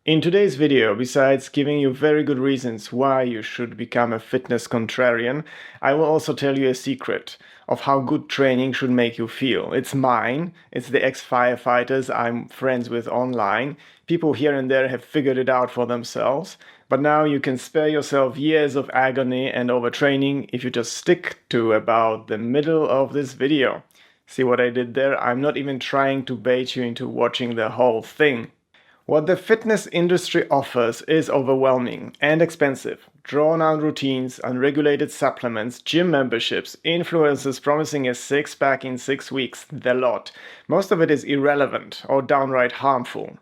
In today's video, besides giving you very good reasons why you should become a fitness contrarian, I will also tell you a secret of how good training should make you feel. It's mine, it's the ex-firefighters I'm friends with online. People here and there have figured it out for themselves, but now you can spare yourself years of agony and overtraining if you just stick to about the middle of this video. See what I did there? I'm not even trying to bait you into watching the whole thing. What the fitness industry offers is overwhelming and expensive. Drawn-out routines, unregulated supplements, gym memberships, influencers promising a six-pack in 6 weeks, the lot. Most of it is irrelevant or downright harmful.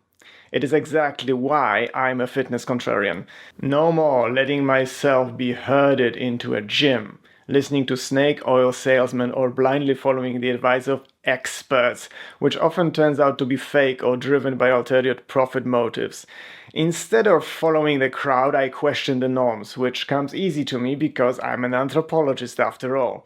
It is exactly why I'm a fitness contrarian. No more letting myself be herded into a gym, listening to snake oil salesmen or blindly following the advice of experts, which often turns out to be fake or driven by ulterior profit motives. Instead of following the crowd, I question the norms, which comes easy to me because I'm an anthropologist after all.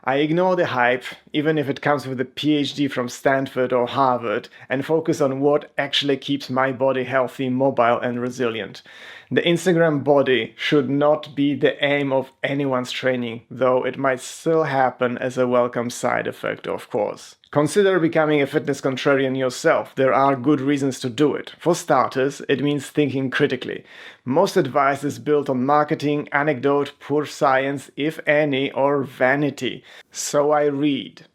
I ignore the hype, even if it comes with a PhD from Stanford or Harvard, and focus on what actually keeps my body healthy, mobile, and resilient. The Instagram body should not be the aim of anyone's training, though it might still happen as a welcome side effect, of course. Consider becoming a fitness contrarian yourself. There are good reasons to do it. For starters, it means thinking critically. Most advice is built on marketing, anecdote, poor science, if any, or vanity. So I read.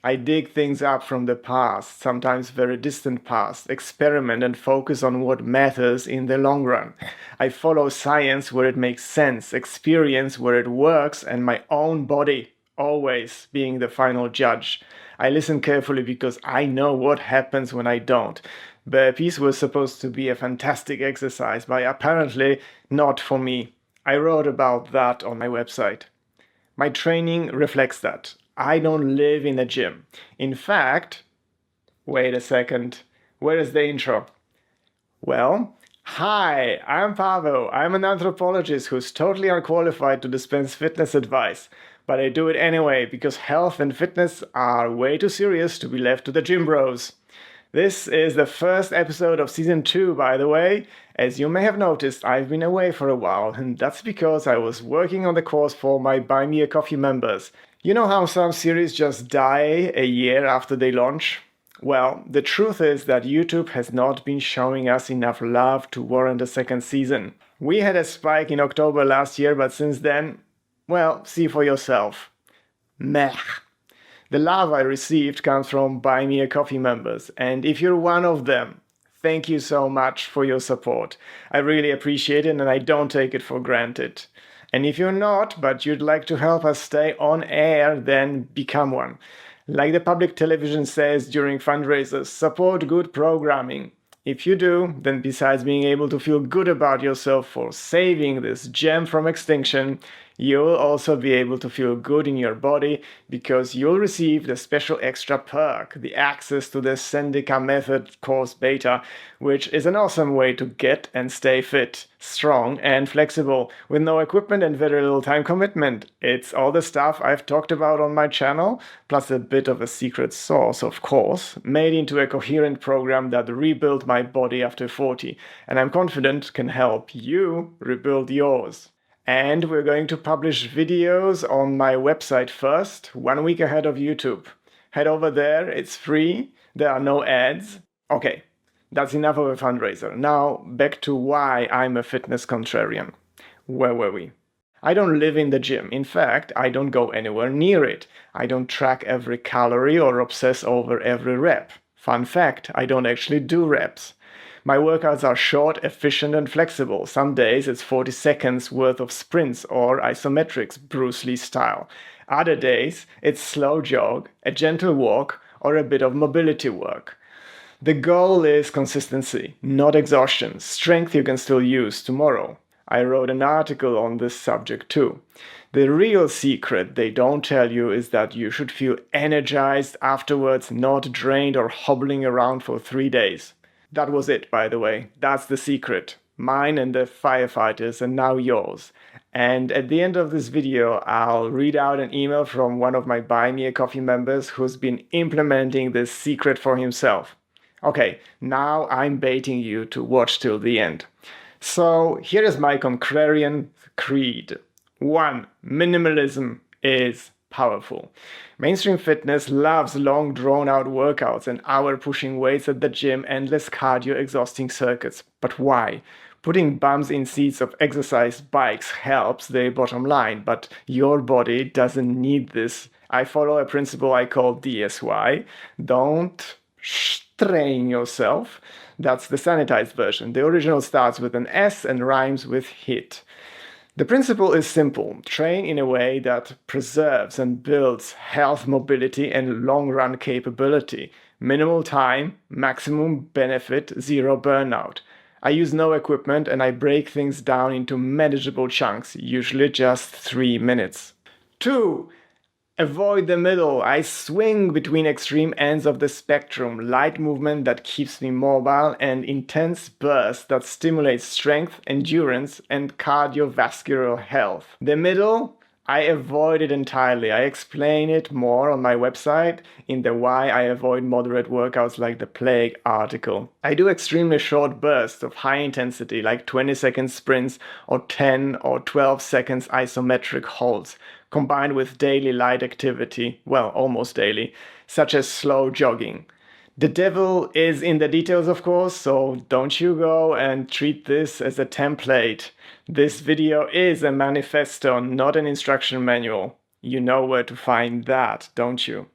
I dig things up from the past, sometimes very distant past, experiment and focus on what matters in the long run. I follow science where it makes sense, experience where it works, and my own body always being the final judge. I listen carefully because I know what happens when I don't. Burpees was supposed to be a fantastic exercise, but apparently not for me. I wrote about that on my website. My training reflects that. I don't live in a gym. In fact, wait a second, where is the intro? Well, hi, I'm Pavel. I'm an anthropologist who's totally unqualified to dispense fitness advice. But I do it anyway because health and fitness are way too serious to be left to the gym bros. This is the first episode of season 2, by the way. As you may have noticed, I've been away for a while, and that's because I was working on the course for my Buy Me a Coffee members. You know how some series just die a year after they launch? Well, the truth is that YouTube has not been showing us enough love to warrant a second season. We had a spike in October last year, but since then, well, see for yourself. Meh. The love I received comes from Buy Me a Coffee members, and if you're one of them, thank you so much for your support. I really appreciate it and I don't take it for granted. And if you're not, but you'd like to help us stay on air, then become one. Like the public television says during fundraisers, support good programming. If you do, then besides being able to feel good about yourself for saving this gem from extinction, you'll also be able to feel good in your body because you'll receive the special extra perk, the access to the Sendica Method course beta, which is an awesome way to get and stay fit, strong and flexible, with no equipment and very little time commitment. It's all the stuff I've talked about on my channel, plus a bit of a secret sauce, of course, made into a coherent program that rebuilt my body after 40, and I'm confident can help you rebuild yours. And we're going to publish videos on my website first, 1 week ahead of YouTube. Head over there, it's free, there are no ads. Okay, that's enough of a fundraiser. Now, back to why I'm a fitness contrarian. Where were we? I don't live in the gym. In fact, I don't go anywhere near it. I don't track every calorie or obsess over every rep. Fun fact, I don't actually do reps. My workouts are short, efficient, and flexible. Some days it's 40 seconds worth of sprints or isometrics, Bruce Lee style. Other days it's slow jog, a gentle walk, or a bit of mobility work. The goal is consistency, not exhaustion. Strength you can still use tomorrow. I wrote an article on this subject too. The real secret they don't tell you is that you should feel energized afterwards, not drained or hobbling around for 3 days. That was it, by the way. That's the secret. Mine and the firefighters, and now yours. And at the end of this video, I'll read out an email from one of my Buy Me a Coffee members who's been implementing this secret for himself. Okay, now I'm baiting you to watch till the end. So here is my contrarian creed. 1. Minimalism is powerful. Mainstream fitness loves long drawn out workouts and hour pushing weights at the gym, endless cardio exhausting circuits. But why? Putting bums in seats of exercise bikes helps the bottom line, but your body doesn't need this. I follow a principle I call DSY. Don't strain yourself. That's the sanitized version. The original starts with an S and rhymes with hit. The principle is simple. Train in a way that preserves and builds health, mobility, and long-run capability. Minimal time, maximum benefit, zero burnout. I use no equipment and I break things down into manageable chunks, usually just 3 minutes. 2. Avoid the middle. I swing between extreme ends of the spectrum. Light movement that keeps me mobile and intense burst that stimulates strength, endurance, and cardiovascular health. The middle, I avoid it entirely. I explain it more on my website in the Why I Avoid Moderate Workouts Like the Plague article. I do extremely short bursts of high intensity, like 20-second sprints or 10 or 12 seconds isometric holds, combined with daily light activity, well, almost daily, such as slow jogging. The devil is in the details, of course, so don't you go and treat this as a template. This video is a manifesto, not an instruction manual. You know where to find that, don't you?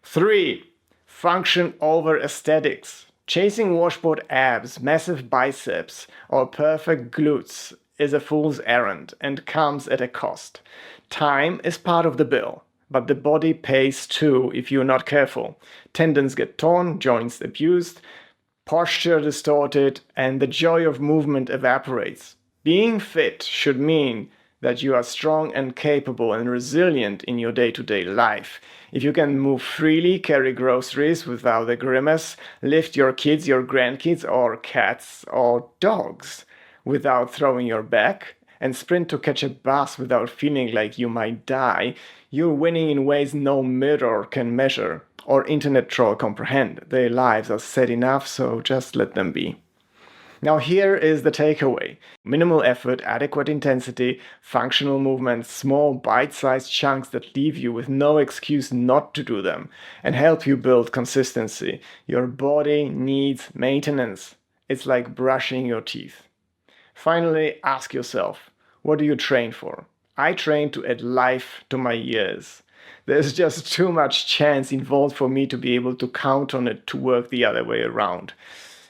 3. Function over aesthetics. Chasing washboard abs, massive biceps, or perfect glutes is a fool's errand and comes at a cost. Time is part of the bill, but the body pays too if you're not careful. Tendons get torn, joints abused, posture distorted, and the joy of movement evaporates. Being fit should mean that you are strong and capable and resilient in your day-to-day life. If you can move freely, carry groceries without a grimace, lift your kids, your grandkids, or cats, or dogs without throwing your back, and sprint to catch a bus without feeling like you might die, you're winning in ways no mirror can measure or internet troll comprehend. Their lives are sad enough, so just let them be. Now here is the takeaway. Minimal effort, adequate intensity, functional movements, small bite-sized chunks that leave you with no excuse not to do them and help you build consistency. Your body needs maintenance. It's like brushing your teeth. Finally, ask yourself, what do you train for? I train to add life to my years. There's just too much chance involved for me to be able to count on it to work the other way around.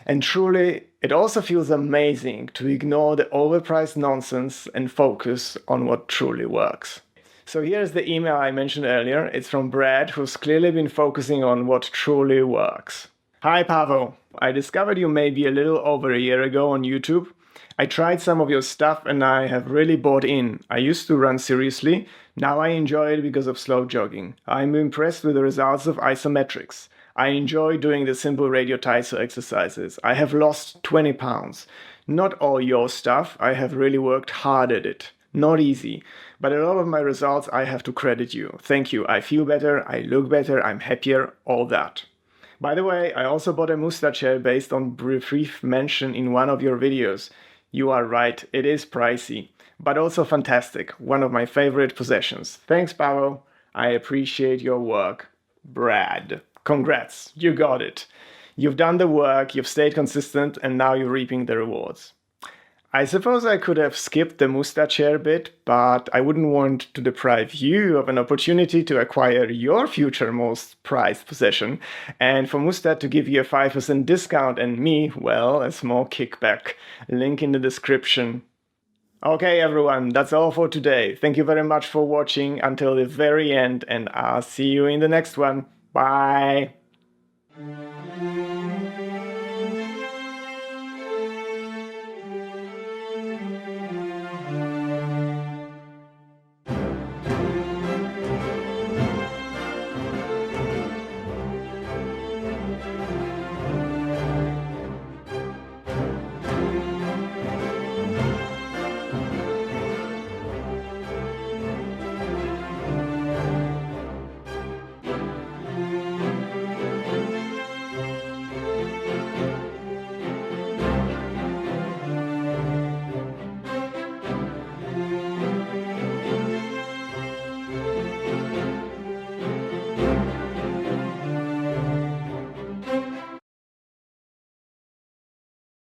And truly, it also feels amazing to ignore the overpriced nonsense and focus on what truly works. So here's the email I mentioned earlier. It's from Brad, who's clearly been focusing on what truly works. Hi Pavel, I discovered you maybe a little over a year ago on YouTube. I tried some of your stuff and I have really bought in. I used to run seriously. Now I enjoy it because of slow jogging. I'm impressed with the results of isometrics. I enjoy doing the simple radio Taiso exercises. I have lost 20 pounds. Not all your stuff. I have really worked hard at it. Not easy. But a lot of my results I have to credit you. Thank you. I feel better. I look better. I'm happier. All that. By the way, I also bought a Muista Chair based on brief mention in one of your videos. You are right, it is pricey, but also fantastic. One of my favorite possessions. Thanks, Pavel. I appreciate your work. Brad. Congrats, you got it. You've done the work, you've stayed consistent, and now you're reaping the rewards. I suppose I could have skipped the Muista Chair bit, but I wouldn't want to deprive you of an opportunity to acquire your future most prized possession, and for Muista to give you a 5% discount and me, well, a small kickback. Link in the description. Okay everyone, that's all for today. Thank you very much for watching until the very end, and I'll see you in the next one. Bye!